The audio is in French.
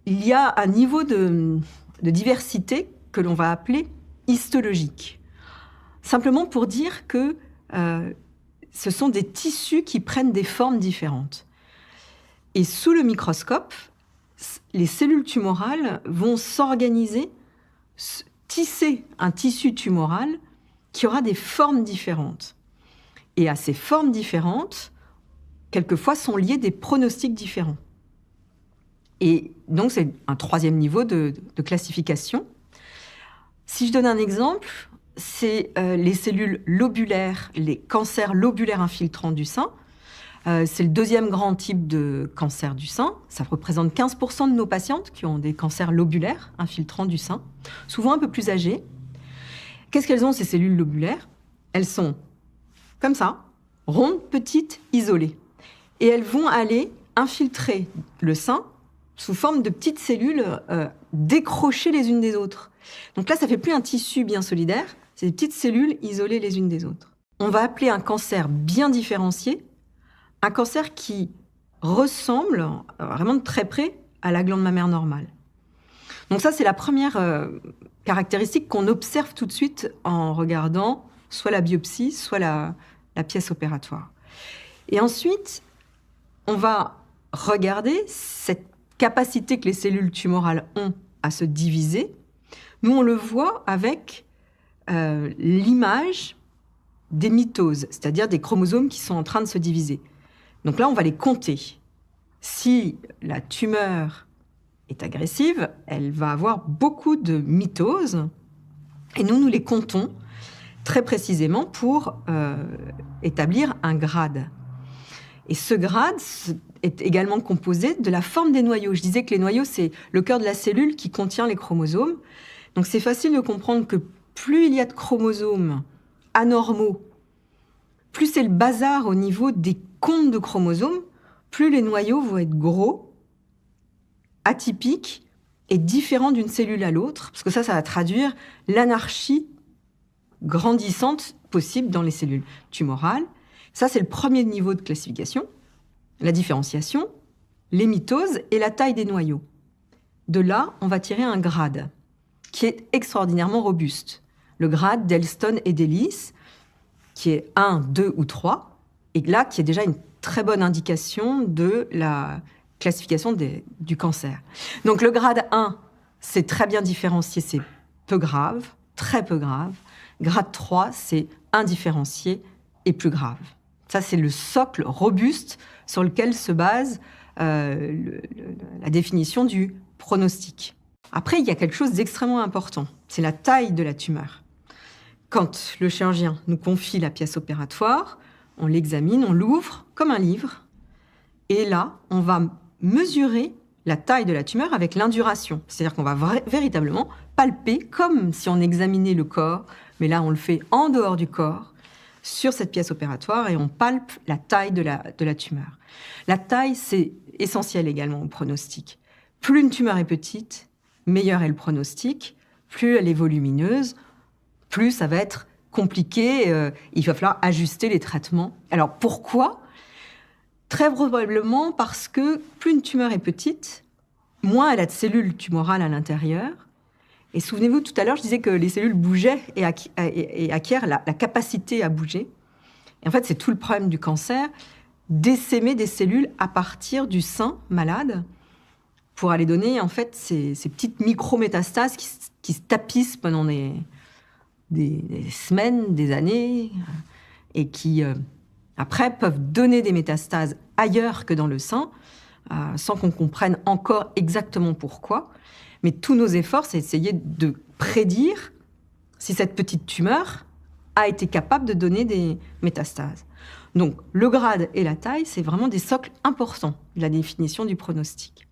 il y a un niveau de diversité que l'on va appeler histologique. Simplement pour dire que ce sont des tissus qui prennent des formes différentes. Et sous le microscope, les cellules tumorales vont s'organiser, tisser un tissu tumoral qui aura des formes différentes. Et à ces formes différentes, quelquefois sont liés des pronostics différents. Et donc, c'est un troisième niveau de classification. Si je donne un exemple, c'est les cellules lobulaires, les cancers lobulaires infiltrants du sein. C'est le deuxième grand type de cancer du sein. Ça représente 15% de nos patientes qui ont des cancers lobulaires infiltrants du sein, souvent un peu plus âgées. Qu'est-ce qu'elles ont, ces cellules lobulaires? Elles sont comme ça, rondes, petites, isolées. Et elles vont aller infiltrer le sein sous forme de petites cellules décrochées les unes des autres. Donc là, ça ne fait plus un tissu bien solidaire, c'est des petites cellules isolées les unes des autres. On va appeler un cancer bien différencié, un cancer qui ressemble vraiment de très près à la glande mammaire normale. Donc ça, c'est la première caractéristique qu'on observe tout de suite en regardant soit la biopsie, soit la pièce opératoire. Et ensuite, on va regarder cette capacité que les cellules tumorales ont à se diviser. Nous, on le voit avec l'image des mitoses, c'est-à-dire des chromosomes qui sont en train de se diviser. Donc là, on va les compter. Si la tumeur est agressive, elle va avoir beaucoup de mitoses, et nous les comptons très précisément pour établir un grade. Et ce grade est également composé de la forme des noyaux. Je disais que les noyaux, c'est le cœur de la cellule qui contient les chromosomes. Donc c'est facile de comprendre que plus il y a de chromosomes anormaux, plus c'est le bazar au niveau des comptes de chromosomes, plus les noyaux vont être gros, atypiques et différents d'une cellule à l'autre, parce que ça va traduire l'anarchie grandissante possible dans les cellules tumorales. Ça, c'est le premier niveau de classification, la différenciation, les mitoses et la taille des noyaux. De là, on va tirer un grade qui est extraordinairement robuste. Le grade d'Elston et d'Ellis, qui est 1, 2 ou 3, et là, qui est déjà une très bonne indication de la classification du cancer. Donc le grade 1, c'est très bien différencié, c'est peu grave, très peu grave. Grade 3, c'est indifférencié et plus grave. Ça, c'est le socle robuste sur lequel se base la définition du pronostic. Après, il y a quelque chose d'extrêmement important, c'est la taille de la tumeur. Quand le chirurgien nous confie la pièce opératoire, on l'examine, on l'ouvre comme un livre, et là, on va mesurer la taille de la tumeur avec l'induration. C'est-à-dire qu'on va véritablement palper comme si on examinait le corps, mais là, on le fait en dehors du corps, sur cette pièce opératoire, et on palpe la taille de la tumeur. La taille, c'est essentiel également au pronostic. Plus une tumeur est petite, meilleur est le pronostic. Plus elle est volumineuse, plus ça va être compliqué. Il va falloir ajuster les traitements. Alors, pourquoi ? Très probablement parce que plus une tumeur est petite, moins elle a de cellules tumorales à l'intérieur. Et souvenez-vous, tout à l'heure, je disais que les cellules bougeaient et acquièrent la capacité à bouger. Et en fait, c'est tout le problème du cancer, d'essaimer des cellules à partir du sein malade pour aller donner, en fait, ces petites micro-métastases qui se tapissent pendant des semaines, des années, et qui, après, peuvent donner des métastases ailleurs que dans le sein, sans qu'on comprenne encore exactement pourquoi. Mais tous nos efforts, c'est essayer de prédire si cette petite tumeur a été capable de donner des métastases. Donc, le grade et la taille, c'est vraiment des socles importants de la définition du pronostic.